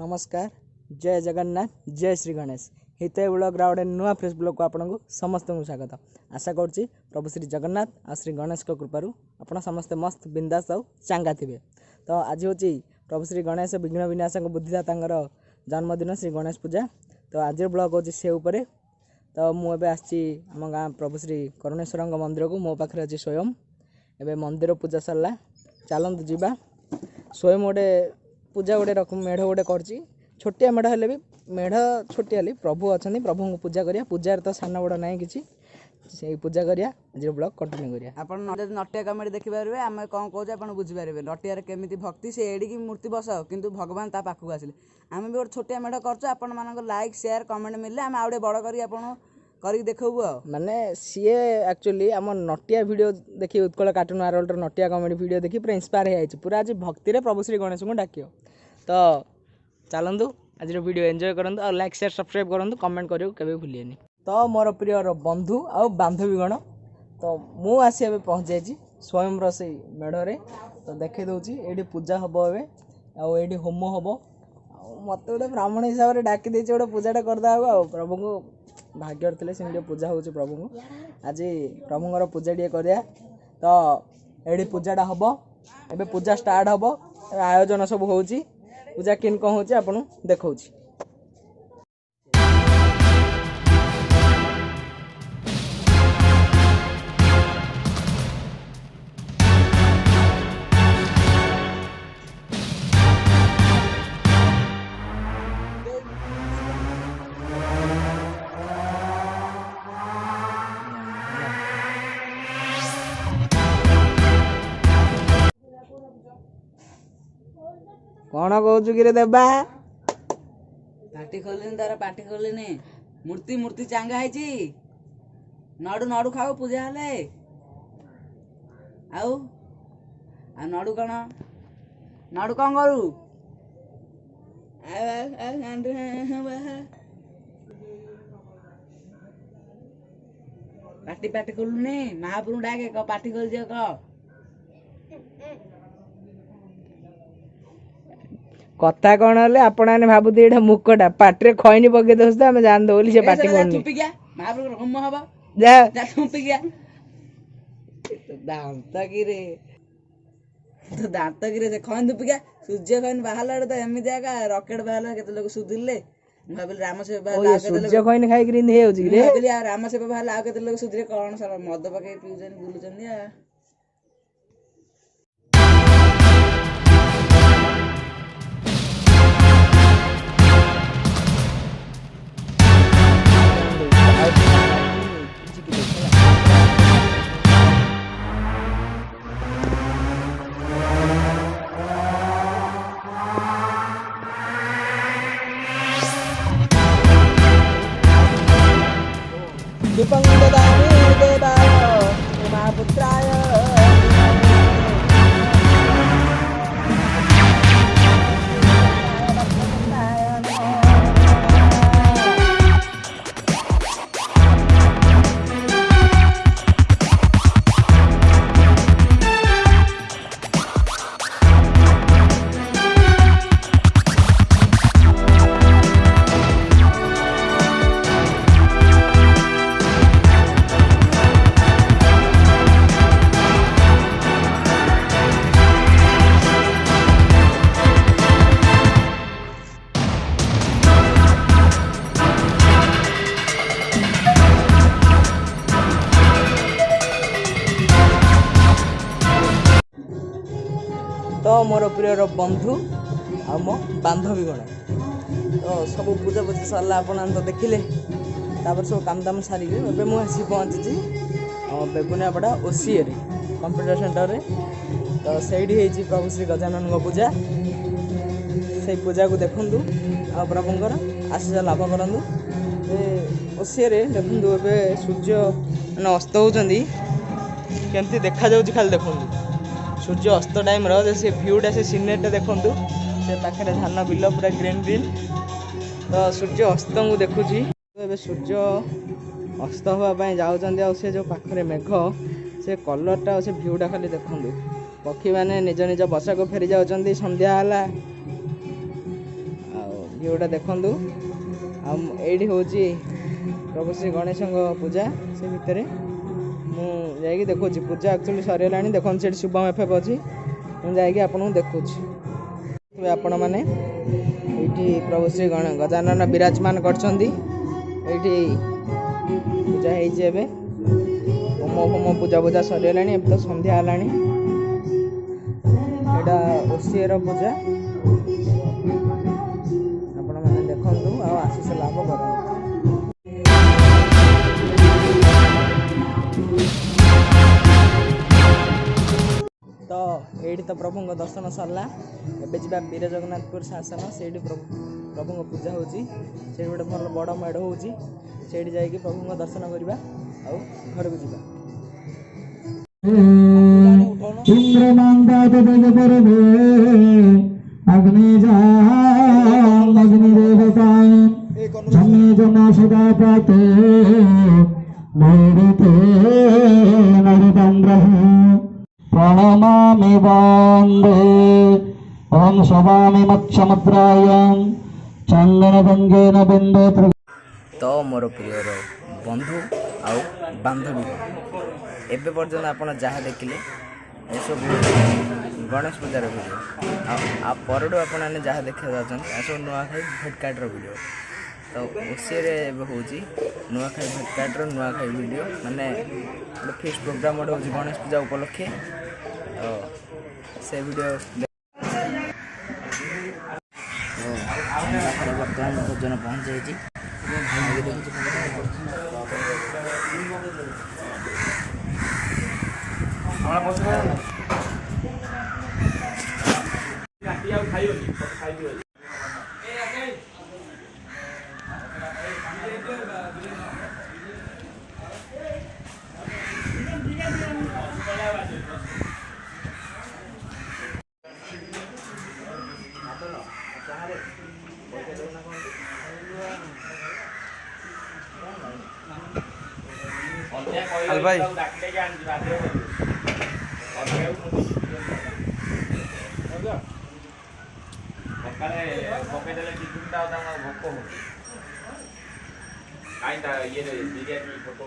नमस्कार जय जगन्नाथ जय श्री गणेश हित ब्लॉग गोटे नुआ फ्रेश ब्लॉग को आपको समस्त को स्वागत। आशा करुच्ची प्रभु श्री जगन्नाथ आ श्री गणेश को कृपारू आप समस्ते मस्त बिंदास और चांगा थे। तो आज हूँ प्रभु श्री गणेश विघ्न विनाशक बुद्धिदाता जन्मदिन श्री गणेश पूजा। तो आज ब्लॉग हूँ से उपरे। तो मुझे आसी आम गाँ प्रभु श्री करुणेश्वर मंदिर को मो पाखे अच्छी स्वयं एवं मंदिर पूजा सरला चलतु जीवा स्वयं गोटे पूजा गोटे रकम मेढ़ गोटे कर छोटिया मेढ़ हेले भी मेढ़ छोटिया प्रभु अच्छा प्रभु को पूजा करिया पूजार तो सान बड़ ना कि पूजा करिया आज ब्लॉग कंटिन्यू करिया। आप नटिया कमेडी देखिपारे आम कौन कहे आप बुझीपारे नटियार केमी भक्ति से एडिकी मूर्ति बस किंतु भगवान ता पाखक आसिले आम भी गोटे छोटिया मेढ़ कर लाइक शेयर कमेंट मिले आम आउे बड़ कर देखबू माने सीए एक्चुअली आम नटिया वीडियो देखी उत्कल कार्टून आरोल्टर नटिया कमेडी वीडियो देखी पूरा इंस्पायर हो पूरा आज भक्ति रे प्रभु श्री गणेश को डाक। तो चलतु आज वीडियो एंजॉय करंतु और लाइक शेयर सब्सक्राइब करंतु कमेंट करियो केबे भूलिएनी। तो मोर प्रिय बंधु और बांधवीगण तो मु आसी ए पहुँच जाइए स्वयं से मेढ़े। तो देखे दूसरी ये पूजा हम ए होम हम मत गोटे ब्राह्मण हिसाब से डाकी देती गोटे पूजाटा करदे प्रभु को भाग्य थे से पूजा हो प्रभु को आज प्रभुर पूजा टे कर। तो ये पूजाटा हम ए पूजा स्टार्ट हम आयोजन सब हो पूजा किन कौन हो आपन देखा। कौन कहूँ कि देवा पाटी खोलनी तार पाटी खोलनी मूर्ति मूर्ति चांगा है नड़ू नड़ू खाओ पूजा हेले आउ नड़ू कौन नड़ू कौन करू पाटी पाटी खोलुनी महाप्रभु डाके पाटी खोल दियो कह कथा कौन है आपने भावुती ये मुकटा पाटे खैनी पकई दे आम जान दो से पाटी दांत कि खैन धुपिका सूर्य खैन बाहर तो एमती आका रकेट बाहर के लोग सुधिले भाविल राम से सूर्य खैन खाई राम से बाहर आउ के लोग सुधिले कौन सर मद पकई पीउछन बुलुछन। दीपं ददामि देवाय उमापुत्राय तो मोर प्रिय बंधु आ मो बांधवीगण तो सब पूजा पूजा सरला आप तो देखिले सब काम दाम सारे ए मुझे पहुँची बेगुनियापड़ा ओसीए कंप्यूटर सेंटर तो सही प्रभु श्री गजानन पूजा से पूजा को देखु आ प्रभुंर आशीष लाभ करूँ। ओसीए देखु ए सूर्य मैंने अस्त होती केमती देखा जाऊँ खाली देखूँ सूर्य अस्त टाइम से भ्यूटा से सीनेटा देखूँ से पाखे धान बिल पूरा ग्रीन ग्रीन। तो सूर्य अस्त को देखुची ए सूर्य अस्त हाँपाई जाऊँ से जो पाखे मेघ से कलरटा से भ्यूटा खाली देखूँ पक्षी मैंने निज निज बसा को फेरी जाऊँ संध्या है ଭିଉଟା ଦେଖନ୍ତୁ। ଆଉ ଏଇଠି ହେଉଛି ପ୍ରଭୁ ଶ୍ରୀ ଗଣେଶଙ୍କ ପୂଜା। ସେ ଭିତରେ ମୁଁ ଯାଇକି ଦେଖୁଛି ପୂଜା ଆକ୍ଚୁଆଲି ସରିଗଲାଣି। ଦେଖନ୍ତୁ ସେଠି ଶୁଭମ ଏଫ୍ ଅଛି। ମୁଁ ଯାଇକି ଆପଣଙ୍କୁ ଦେଖୁଛି। ଆପଣମାନେ ଏଇଠି ପ୍ରଭୁ ଶ୍ରୀ ଗଜାନନ ବିରାଜମାନ କରିଛନ୍ତି। ଏଇଠି ପୂଜା ହେଇଛି। ଏବେ ହୋମ ପୂଜା ସରିଗଲାଣି। ଏବେ ତ ସନ୍ଧ୍ୟା ହେଲାଣି। ଏଇଟା ଓସିଏର ପୂଜା। ଆପଣମାନେ ଦେଖନ୍ତୁ ଆଉ ଆଶୀଷ ଲାଭ କରନ୍ତୁ। ତ ଏଇଠି ତ ପ୍ରଭୁଙ୍କ ଦର୍ଶନ ସରିଲା। ଏବେ ଯିବା ବୀର ଜଗନ୍ନାଥପୁର ଶାସନ। ସେଇଠି ପ୍ରଭୁଙ୍କ ପୂଜା ହେଉଛି। ସେଇଠି ଗୋଟେ ଭଲ ବଡ଼ ମେଢ଼ ହେଉଛି। ସେଇଠି ଯାଇକି ପ୍ରଭୁଙ୍କ ଦର୍ଶନ କରିବା ଆଉ ଘରକୁ ଯିବା। प्रणमामि वन्दे ॐ शवामि मत्स्यमुद्रायां चन्दनगङ्गेन बिन्दे। ତ ମୋର ପ୍ରିୟର ବନ୍ଧୁ ଆଉ ବାନ୍ଧବୀ, ଏବେ ପର୍ଯ୍ୟନ୍ତ ଆପଣ ଯାହା ଦେଖିଲେ ଏସବୁ ଗଣେଶ ପୂଜାର ଭିଡ଼ିଓ। ଆଉ ପରଠୁ ଆପଣମାନେ ଯାହା ଦେଖିବାକୁ ଯାଉଛନ୍ତି ଏସବୁ ନୂଆଖାଇ ଭେଟକାର୍ଟର ଭିଡ଼ିଓ। ତ ଓସିଏରେ ଏବେ ହେଉଛି ନୂଆଖାଇ ଭେଟକାର୍ଟର ନୂଆଖାଇ ଭିଡ଼ିଓ। ମାନେ ଗୋଟେ ଫିକ୍ସ ପ୍ରୋଗ୍ରାମ୍ ଗୋଟେ ହେଉଛି ଗଣେଶ ପୂଜା ଉପଲକ୍ଷେ। ତ ସେ ଭିଡ଼ିଓ ପାଖରେ ବର୍ତ୍ତମାନ ଭୋଜନ ପହଞ୍ଚାଇଛି। ଭାଇ ସକାଳେ ପକେଇଦେଲେ ଟିଫିନ୍ଟା ଆଉ ତାଙ୍କ ଭୋକ ହଉନି। କାହିଁ ତା ଇଏରେ ବିରିୟାନୀ ଫଟୋ